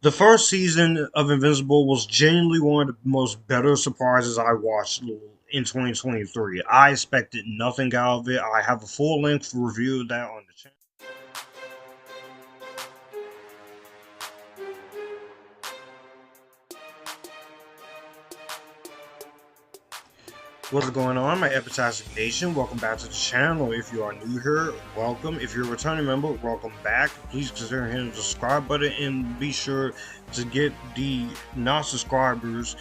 The first season of Invincible was genuinely one of the most better surprises I watched in 2023. I expected nothing out of it. I have a full length review of that on the channel. What's going on, my Epictastic Nation? Welcome back to the channel. If you are new here, welcome. If you're a returning member, welcome back. Please consider hitting the subscribe button and be sure to get the non-subscribers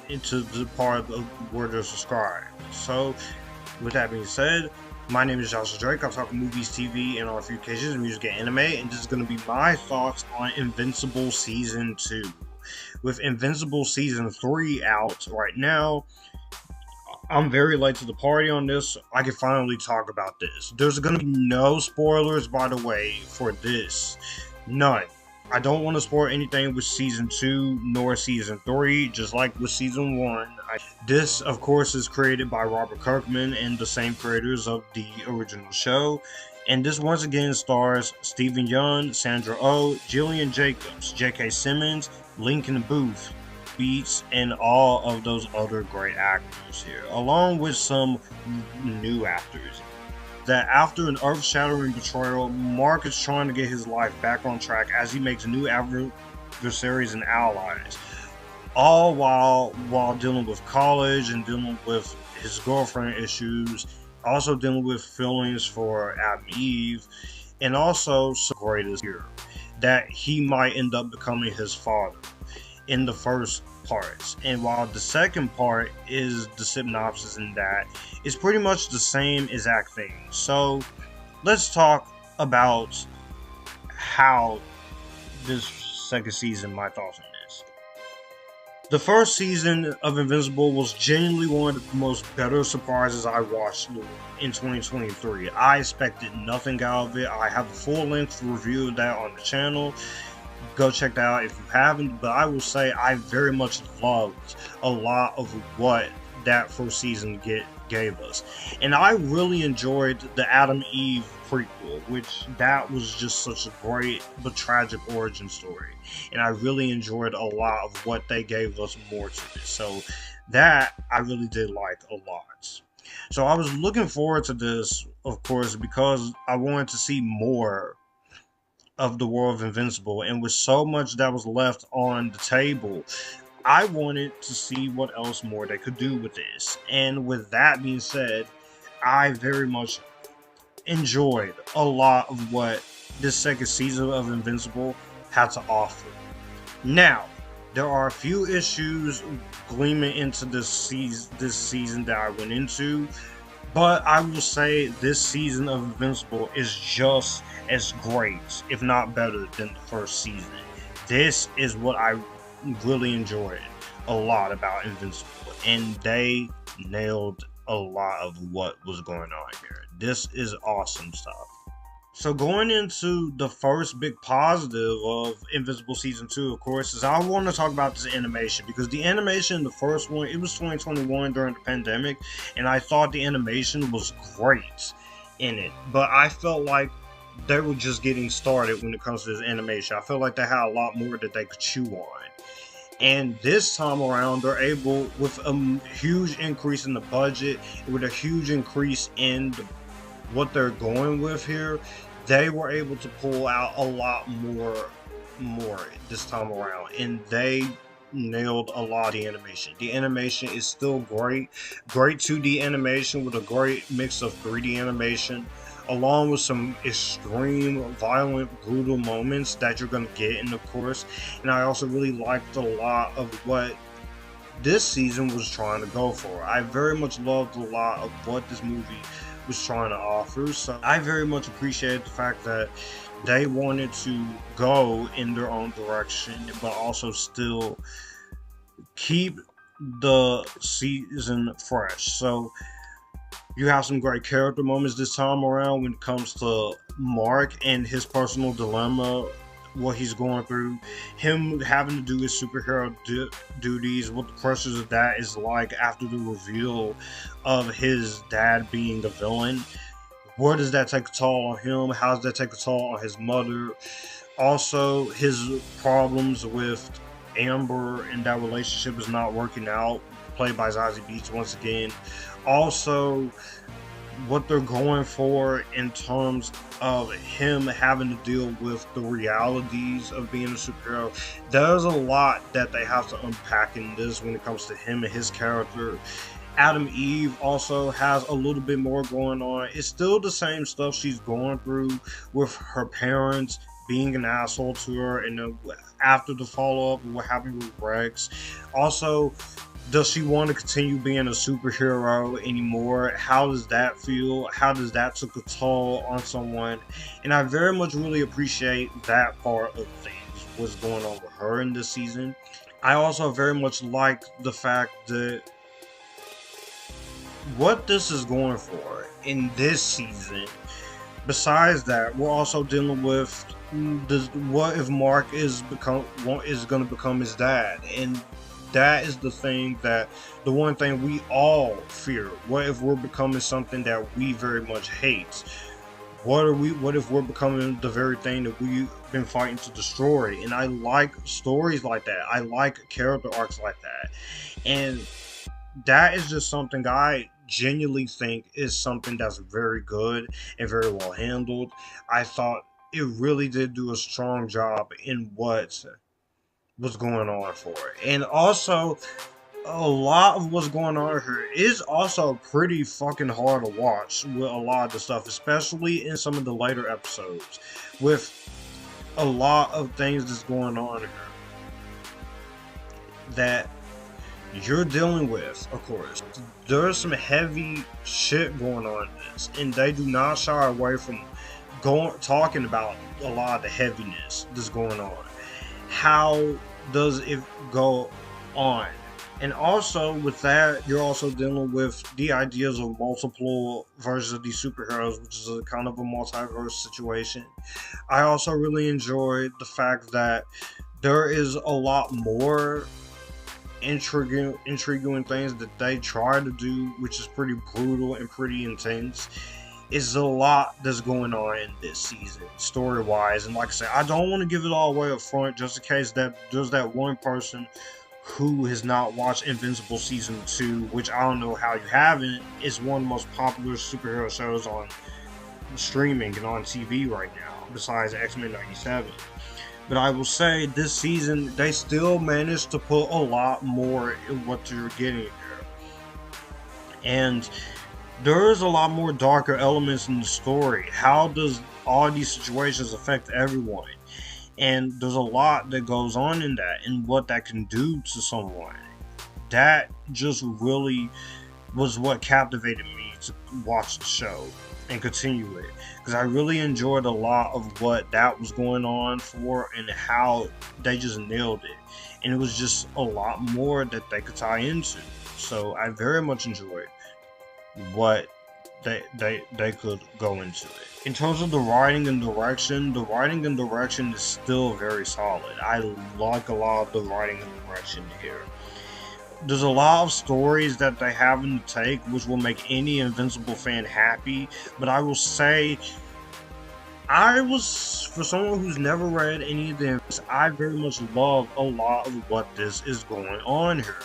into the part of where they're subscribed. So, with that being said, my name is Joshua Drake. I'm talking movies, TV, and on a few occasions, music and anime, and this is going to be my thoughts on Invincible Season 2. With Invincible Season 3 out right now, I'm very late to the party on this. I can finally talk about this. There's going to be no spoilers, by the way, for this. None. I don't want to spoil anything with Season 2 nor Season 3, just like with Season 1. This, of course, is created by Robert Kirkman and the same creators of the original show. And this once again stars Stephen Yeun, Sandra Oh, Gillian Jacobs, J.K. Simmons, Lincoln Booth, Beats, and all of those other great actors here, along with some new actors. That after an earth-shattering betrayal, Mark is trying to get his life back on track as he makes new adversaries and allies, all while dealing with college and dealing with his girlfriend issues, also dealing with feelings for Adam Eve, and also so great is here that he might end up becoming his father in the first parts. And while the second part is the Sypnosis, and that is pretty much the same exact thing. So let's talk about how this second season, my thoughts on this. The first season of Invincible was genuinely one of the most better surprises I watched in 2023. I expected nothing out of it. I have a full length review of that on the channel. Go check that out if you haven't. But I will say I very much loved a lot of what that first season gave us, and I really enjoyed the Adam Eve prequel, which that was just such a great but tragic origin story, and I really enjoyed a lot of what they gave us more to this. So that I really did like a lot. So I was looking forward to this, of course, because I wanted to see more of the world of Invincible, and with so much that was left on the table, I wanted to see what else more they could do with this. And with that being said, I very much enjoyed a lot of what this second season of Invincible had to offer. Now, there are a few issues gleaming into this season that I went into, but I will say this season of Invincible is just as great, if not better, than the first season. This is what I really enjoyed a lot about Invincible, and they nailed a lot of what was going on here. This is awesome stuff. So going into the first big positive of Invincible Season 2, of course, is I want to talk about this animation, because the animation in the first one, it was 2021 during the pandemic, and I thought the animation was great in it, but I felt like they were just getting started when it comes to this animation. I felt like they had a lot more that they could chew on. And this time around, they're able, with a huge increase in the budget, with a huge increase in what they're going with here, they were able to pull out a lot more this time around, and they nailed a lot of the animation. The animation is still great 2D animation with a great mix of 3D animation, along with some extreme, violent, brutal moments that you're going to get in the course. And I also really liked a lot of what this season was trying to go for. I very much loved a lot of what this movie was trying to offer. So I very much appreciated the fact that they wanted to go in their own direction, but also still keep the season fresh. So you have some great character moments this time around when it comes to Mark and his personal dilemma, what he's going through, him having to do his superhero duties, what the pressures of that is like after the reveal of his dad being the villain. Where does that take a toll on him? How does that take a toll on his mother? Also, his problems with Amber and that relationship is not working out, played by Zazie Beetz once again. Also, what they're going for in terms of him having to deal with the realities of being a superhero. There's a lot that they have to unpack in this when it comes to him and his character. Adam Eve also has a little bit more going on. It's still the same stuff she's going through with her parents being an asshole to her, and after the follow up, what happened with Rex. Also, does she want to continue being a superhero anymore? How does that feel? How does that take a toll on someone? And I very much really appreciate that part of things, what's going on with her in this season. I also very much like the fact that what this is going for in this season. Besides that, we're also dealing with what if Mark is going to become his dad, and that is the one thing we all fear. What if we're becoming something that we very much hate? What if we're becoming the very thing that we've been fighting to destroy? And I like stories like that. I like character arcs like that. And that is just something I genuinely think is something that's very good and very well handled. I thought it really did do a strong job in what was going on for it. And also, a lot of what's going on here is also pretty fucking hard to watch with a lot of the stuff, especially in some of the later episodes, with a lot of things that's going on here that you're dealing with. Of course, there's some heavy shit going on in this, and they do not shy away from talking about a lot of the heaviness that's going on. How does it go on? And also with that, you're also dealing with the ideas of multiple versions of these superheroes, which is a kind of a multiverse situation. I also really enjoyed the fact that there is a lot more intriguing things that they try to do, which is pretty brutal and pretty intense. It's a lot that's going on in this season, story-wise. And like I said, I don't want to give it all away up front, just in case that there's that one person who has not watched Invincible Season 2, which I don't know how you haven't. It's one of the most popular superhero shows on streaming and on TV right now, besides X-Men 97. But I will say, this season, they still managed to put a lot more in what you're getting here. And there's a lot more darker elements in the story. How does all these situations affect everyone? And there's a lot that goes on in that, and what that can do to someone. That just really was what captivated me to watch the show and continue it, because I really enjoyed a lot of what that was going on for, and how they just nailed it. And it was just a lot more that they could tie into. So I very much enjoyed what they could go into it. In terms of the writing and direction is still very solid. I like a lot of the writing and direction here. There's a lot of stories that they have in the take, which will make any Invincible fan happy. But I will say, for someone who's never read any of them, I very much love a lot of what this is going on here.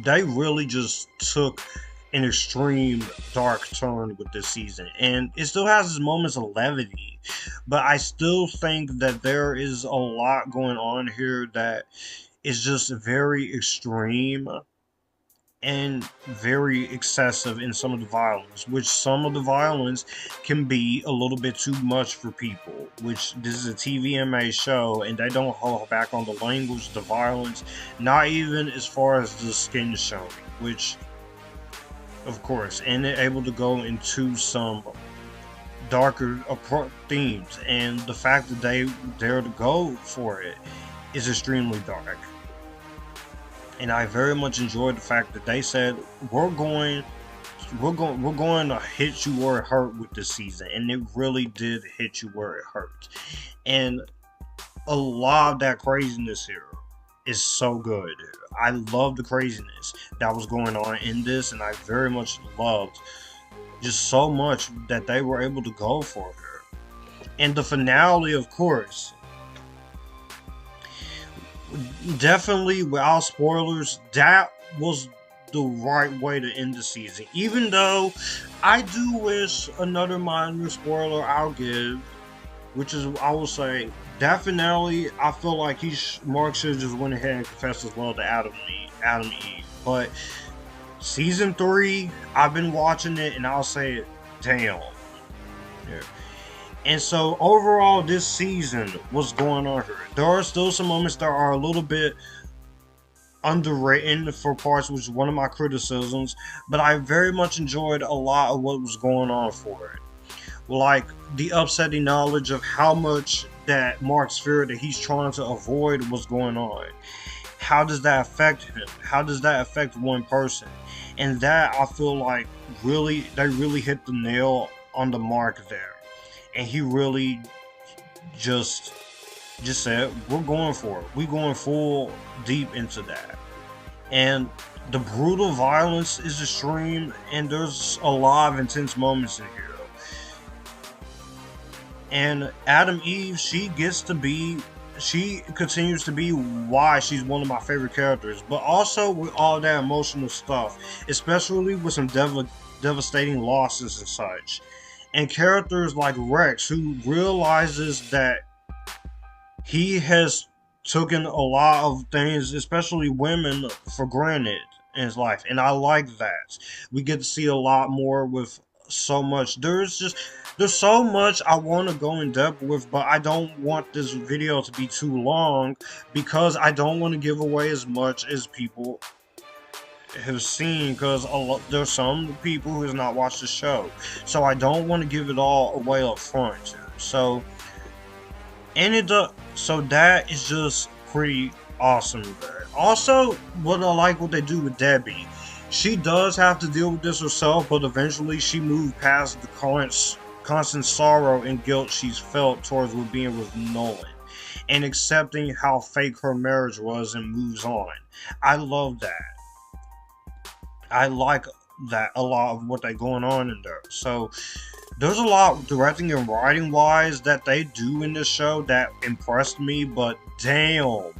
They really just took an extreme dark turn with this season, and it still has its moments of levity, but I still think that there is a lot going on here that is just very extreme and very excessive in some of the violence, which some of the violence can be a little bit too much for people, which this is a TVMA show, and they don't hold back on the language, the violence, not even as far as the skin showing, which, of course, and they're able to go into some darker themes, and the fact that they dare to go for it is extremely dark. And I very much enjoyed the fact that they said we're going to hit you where it hurt with this season, and it really did hit you where it hurt. And a lot of that craziness here is so good. I love the craziness that was going on in this, and I very much loved just so much that they were able to go for her. And the finale, of course, definitely without spoilers, that was the right way to end the season. Even though I do wish another minor spoiler I'll give, which is I will say that finale. I feel like Mark should just went ahead and confessed as well to Adam Eve. But season 3, I've been watching it, and I'll say, damn. Yeah. And so overall, this season, what's going on here? There are still some moments that are a little bit underwritten for parts, which is one of my criticisms, but I very much enjoyed a lot of what was going on for it. Like the upsetting knowledge of how much that Mark's fear that he's trying to avoid was going on. How does that affect him? How does that affect one person? And that, I feel like, they really hit the nail on the mark there. And he really just said, we're going for it. We're going full deep into that. And the brutal violence is extreme, and there's a lot of intense moments in here. And Adam Eve, she continues to be why she's one of my favorite characters, but also with all that emotional stuff, especially with some devastating losses and such. And characters like Rex, who realizes that he has taken a lot of things, especially women, for granted in his life. And I like that. We get to see a lot more with so much. There's so much I want to go in depth with, but I don't want this video to be too long because I don't want to give away as much as people have seen, because there's some people who has not watched the show, so I don't want to give it all away up front. So that is just pretty awesome. Also, what they do with Debbie, she does have to deal with this herself, but eventually she moved past the constant sorrow and guilt she's felt towards being with Nolan, and accepting how fake her marriage was, and moves on. I love that. I like that a lot of what they're going on in there. So there's a lot directing and writing wise that they do in this show that impressed me, but damn,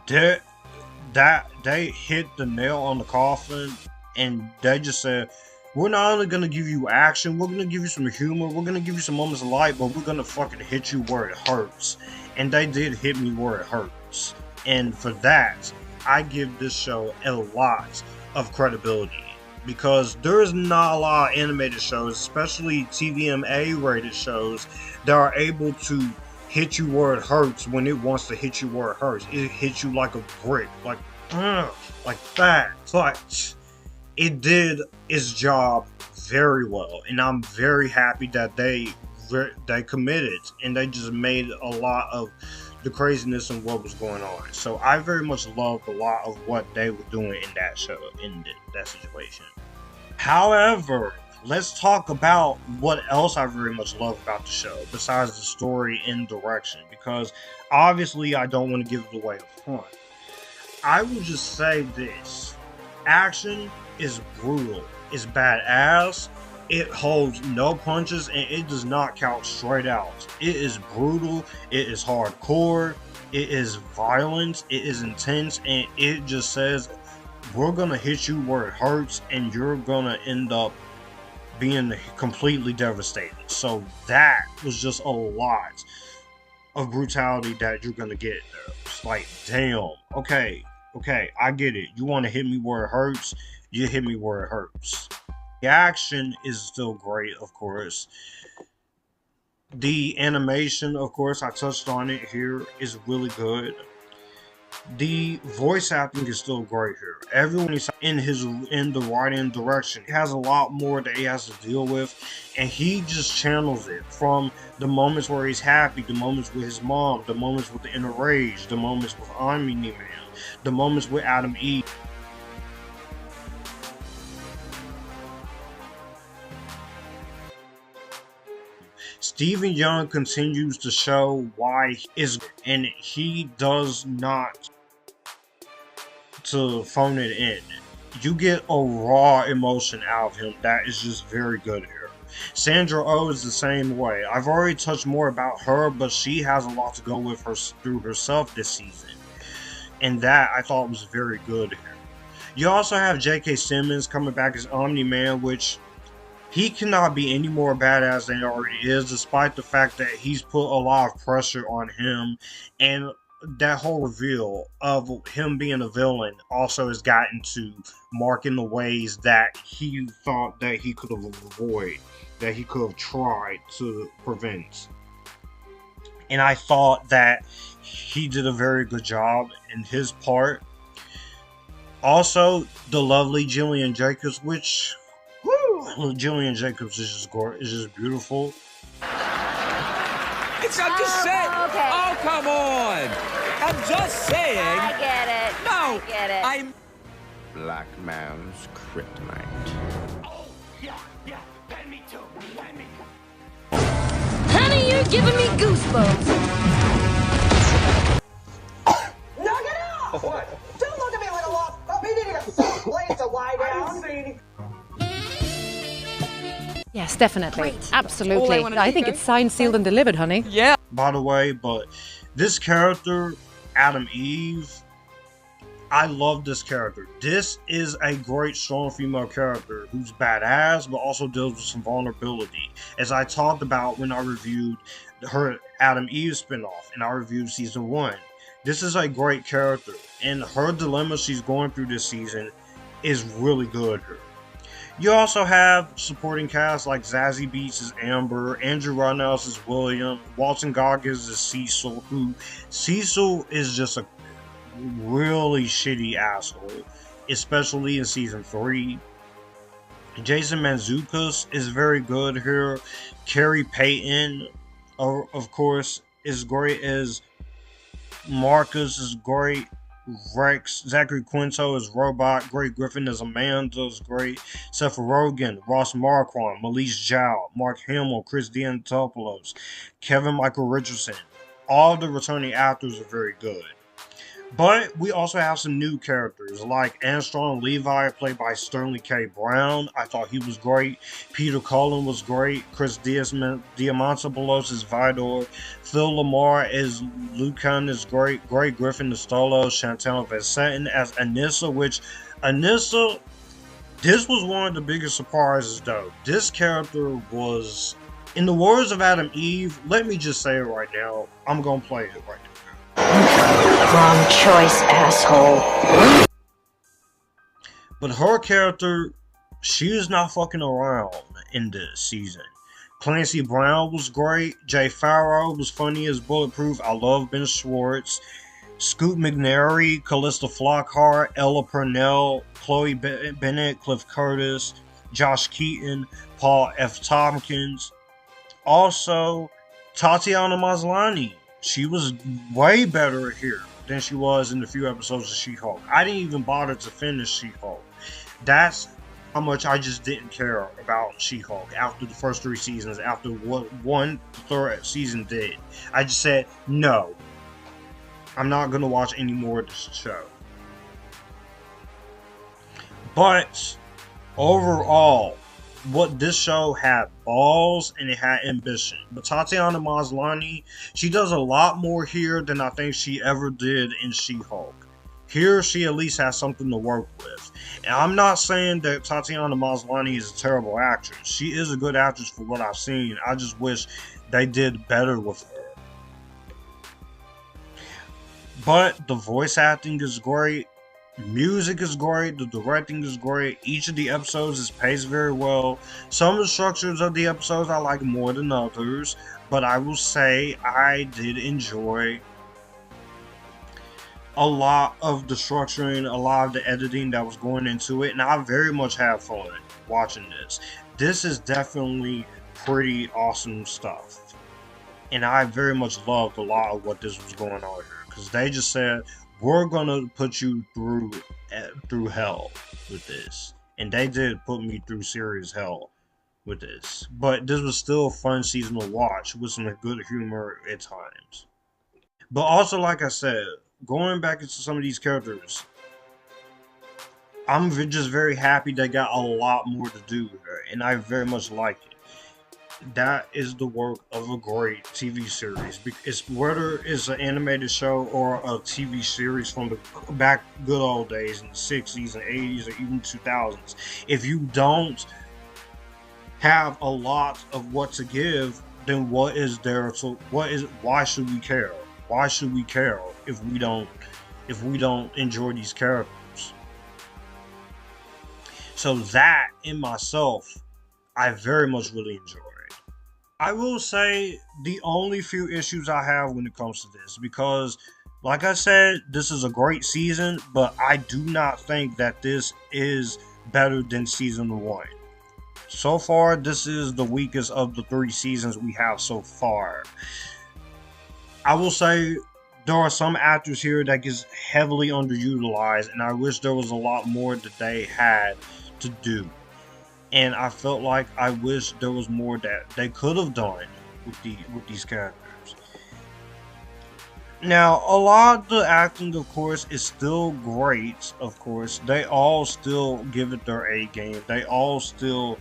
they hit the nail on the coffin, and they just said, we're not only gonna give you action, we're gonna give you some humor, we're gonna give you some moments of light, but we're gonna fucking hit you where it hurts. And they did hit me where it hurts. And for that, I give this show a lot of credibility, because there's not a lot of animated shows, especially TVMA rated shows, that are able to hit you where it hurts when it wants to hit you where it hurts. It hits you like a brick, like that. But it did its job very well, and I'm very happy that they committed, and they just made a lot of the craziness and what was going on. So I very much loved a lot of what they were doing in that show, in that situation. However, let's talk about what else I very much love about the show, besides the story and direction, because obviously I don't want to give it away up front. I will just say this: action is brutal, it's badass, it holds no punches, and it does not count straight out. It is brutal, it is hardcore, it is violent, it is intense, and it just says, we're gonna hit you where it hurts, and you're gonna end up being completely devastated. So that was just a lot of brutality that you're gonna get there. It's like, damn, okay, I get it. You want to hit me where it hurts, you hit me where it hurts. The action is still great, of course. The animation, of course, I touched on it here, is really good. The voice acting is still great here. Everyone is in the writing direction. He has a lot more that he has to deal with, and he just channels it from the moments where he's happy, the moments with his mom, the moments with the inner rage, the moments with Omni Man, the moments with Adam Eve. Stephen Yeun continues to show why he is, and he does not to phone it in. You get a raw emotion out of him that is just very good here. Sandra Oh is the same way. I've already touched more about her, but she has a lot to go with her through herself this season. And that I thought was very good. You also have J.K. Simmons coming back as Omni-Man, which he cannot be any more badass than he already is, despite the fact that he's put a lot of pressure on him, and that whole reveal of him being a villain also has gotten to Mark in the ways that he thought that he could have avoided, that he could have tried to prevent. And I thought that he did a very good job in his part. Also, the lovely Gillian Jacobs, which, whew, Gillian Jacobs is just beautiful. It's a cassette! Okay. Oh, come on! I'm just saying! I get it. No! I get it. I'm... Black man's kryptonite. Oh, yeah, me too, me. Honey, you're giving me goosebumps. Knock it off! What? Don't look at me like a lost puppy. You need a safe place to lie down. Yes, definitely. Great. Absolutely. I think it's signed, sealed, and delivered, honey. Yeah. By the way, but this character, Adam Eve, I love this character. This is a great, strong female character who's badass, but also deals with some vulnerability. As I talked about when I reviewed her Adam Eve spinoff, and I reviewed season 1. This is a great character, and her dilemma she's going through this season is really good. You also have supporting cast like Zazie Beetz as Amber, Andrew Rannells as William, Walton Goggins as Cecil, who Cecil is just a really shitty asshole, especially in season 3. Jason Mantzoukas is very good here. Carrie Payton, of course, is great as Marcus, is great. Rex, Zachary Quinto is Robot, Greg Griffin as Amanda is great. Seth Rogen, Ross Marquand, Melise Zhao, Mark Hamill, Chris Diantopoulos, Kevin Michael Richardson. All the returning actors are very good. But we also have some new characters like Armstrong Levi, played by Sterling K. Brown. I thought he was great. Peter Cullen was great. Chris Diamantopoulos is Vidor. Phil Lamar as Lucan is great. Greg Griffin as Stolos. Chantal Vansetten as Anissa, which Anissa, this was one of the biggest surprises though. This character was, in the words of Adam Eve, let me just say it right now. I'm going to play it right now. Wrong choice, asshole. But her character, she is not fucking around in this season. Clancy Brown was great. Jay Farrow was funny as Bulletproof. I love Ben Schwartz. Scoot McNairy, Callista Flockhart, Ella Purnell, Chloe Bennett, Cliff Curtis, Josh Keaton, Paul F. Tompkins. Also, Tatiana Maslany. She was way better here than she was in the few episodes of She-Hulk. I didn't even bother to finish She-Hulk. That's how much I just didn't care about She-Hulk after the first 3 seasons, after what the third season did. I just said, no, I'm not going to watch any more of this show. But overall, what this show had balls and it had ambition. But Tatiana Maslany, she does a lot more here than I think she ever did in She-Hulk. Here, she at least has something to work with. And I'm not saying that Tatiana Maslany is a terrible actress. She is a good actress for what I've seen. I just wish they did better with her. But the voice acting is great. Music is great, the directing is great, each of the episodes is paced very well. Some of the structures of the episodes I like more than others, but I will say I did enjoy a lot of the structuring, a lot of the editing that was going into it, and I very much had fun watching this. This is definitely pretty awesome stuff, and I very much loved a lot of what this was going on here, because they just said, we're gonna put you through hell with this, and they did put me through serious hell with this. But this was still a fun season to watch with some good humor at times. But also, like I said, going back into some of these characters, I'm just very happy they got a lot more to do here, and I very much like it. that is the work of a great TV series. It's whether it's an animated show or a TV series from the back good old days in the 60s and 80s or even 2000s. If you don't have a lot of what to give, then what is there? So why should we care? Why should we care if we don't enjoy these characters? So that in myself, I very much really enjoy it. I will say the only few issues I have when it comes to this, because like I said, this is a great season, but I do not think that this is better than season 1. So far, this is the weakest of the 3 seasons we have so far. I will say there are some actors here that gets heavily underutilized, and I wish there was a lot more that they had to do. And I felt like I wish there was more that they could have done with these characters. Now, a lot of the acting, of course, is still great. Of course, they all still give it their A game. They all still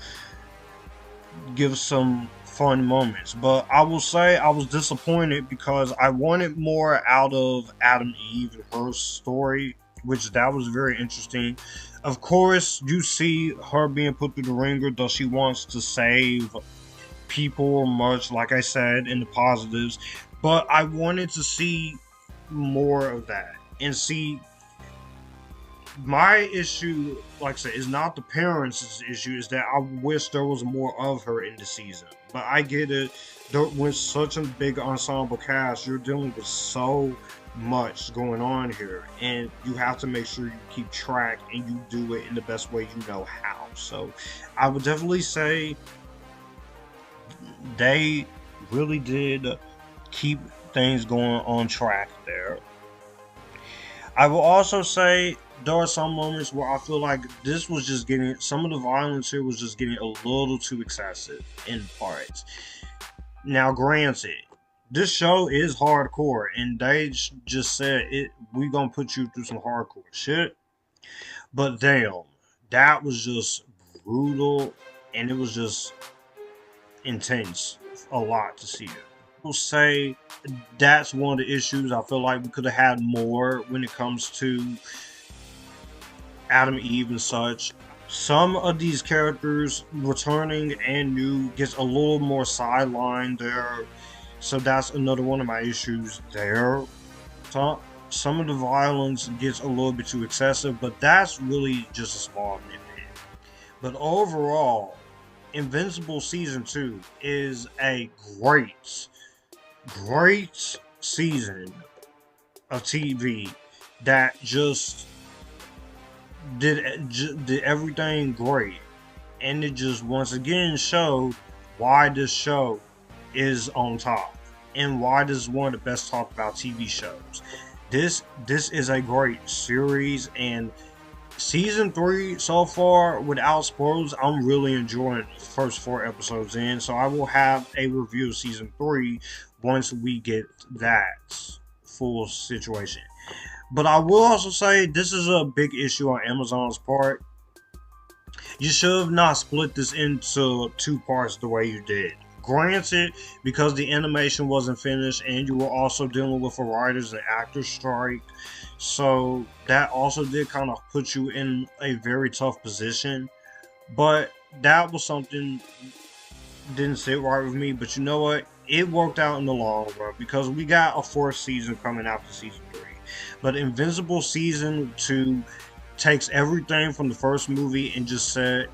give some fun moments. But I will say I was disappointed because I wanted more out of Adam Eve and her story, which that was very interesting. Of course, you see her being put through the ringer, though she wants to save people much, like I said, in the positives. But I wanted to see more of that. And see, my issue, like I said, is not the parents' issue, is that I wish there was more of her in the season. But I get it, with such a big ensemble cast, you're dealing with so much going on here, and you have to make sure you keep track and you do it in the best way you know how. So I would definitely say they really did keep things going on track there. I will also say there are some moments where I feel like this was just getting, some of the violence here was just getting a little too excessive in parts. Now granted, this show is hardcore, and they just said it. We gonna put you through some hardcore shit. But damn, that was just brutal, and it was just intense. A lot to see it. I will say that's one of the issues. I feel like we could have had more when it comes to Adam, Eve, and such. Some of these characters returning and new gets a little more sidelined there. So that's another one of my issues there. Some of the violence gets a little bit too excessive, but that's really just a small nitpick. But overall, Invincible Season 2 is a great season of TV that just did everything great. And it just once again showed why this show is on top and why this is one of the best talked about TV shows. This is a great series, and season 3 so far, without spoilers, I'm really enjoying the first 4 episodes in. So I will have a review of season 3 once we get that full situation. But I will also say this is a big issue on Amazon's part. You should have not split this into 2 parts the way you did. Granted, because the animation wasn't finished and you were also dealing with a writers and actors strike, so that also did kind of put you in a very tough position. But that was something didn't sit right with me. But you know what? It worked out in the long run because we got a 4th season coming after season 3. But Invincible Season 2 takes everything from the first movie and just said,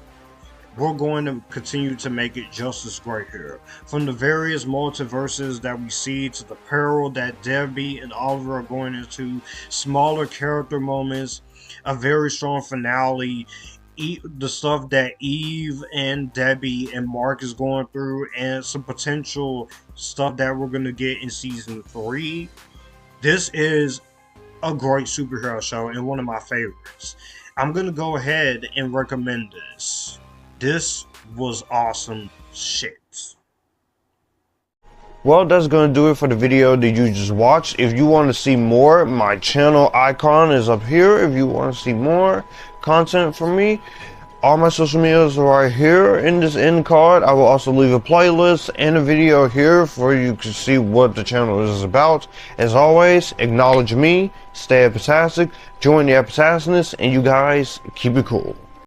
we're going to continue to make it just as great here. From the various multiverses that we see to the peril that Debbie and Oliver are going into, smaller character moments, a very strong finale, the stuff that Eve and Debbie and Mark is going through, and some potential stuff that we're going to get in season 3. This is a great superhero show and one of my favorites. I'm going to go ahead and recommend this. This was awesome shit. Well, that's going to do it for the video that you just watched. If you want to see more, my channel icon is up here. If you want to see more content from me, All my social medias are right here in this end card. I will also leave a playlist and a video here for you to see what the channel is about. As always, acknowledge me, stay Epictastic, join the Epictasticness, and you guys keep it cool.